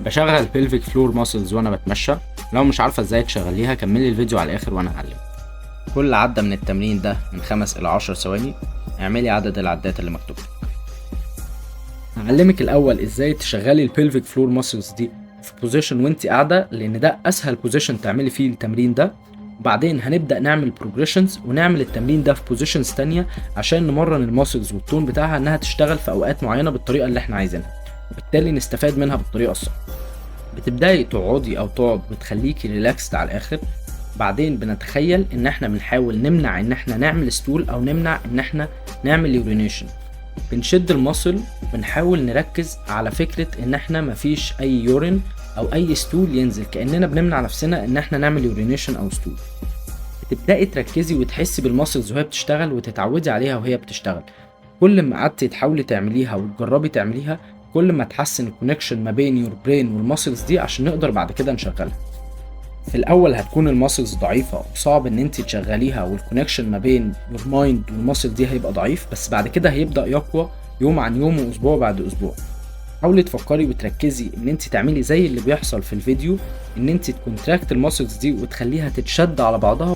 بشغل البلفيك فلور ماسلز وانا بتمشى. لو مش عارفه ازاي تشغليها كملي الفيديو على الاخر وانا هعلمك. كل عدة من التمرين ده من 5 إلى 10 ثواني. اعملي عدد العدات اللي مكتوبة. هعلمك الاول ازاي تشغلي البلفيك فلور ماسلز دي في بوزيشن وانت قاعده، لان ده اسهل بوزيشن تعملي فيه التمرين ده. وبعدين هنبدا نعمل بروجريشنز ونعمل التمرين ده في بوزيشنز تانية عشان نمرن الماسلز والتون بتاعها انها تشتغل في اوقات معينه بالطريقه اللي احنا عايزينها، وبالتالي نستفاد منها بالطريقه الصح. بتبداي تقعدي او تقعد بتخليكي ريلاكسد على الاخر. بعدين بنتخيل ان احنا بنحاول نمنع ان احنا نعمل ستول او نمنع ان احنا نعمل يورينيشن. بنشد المصل، بنحاول نركز على فكرة ان احنا مفيش اي يورين او اي ستول ينزل، كأننا بنمنع نفسنا ان احنا نعمل يورينيشن او ستول. بتبدأي تركزي وتحسي بالمصلز وهي بتشتغل وتتعودي عليها وهي بتشتغل. كل ما قعدتي تحاولي تعمليها وتجربي تعمليها كل ما تحسن الكونكشن ما بين يور برين والمصلز دي عشان نقدر بعد كده نشغلها. في الاول هتكون الماسلز ضعيفه وصعب ان انت تشغليها، والكونكشن ما بين يور مايند والماسل دي هيبقى ضعيف، بس بعد كده هيبدا يقوى يوم عن يوم واسبوع بعد اسبوع. حاولي تفكري وتركزي ان انت تعملي زي اللي بيحصل في الفيديو، ان انت تكونتراكت الماسلز دي وتخليها تتشد على بعضها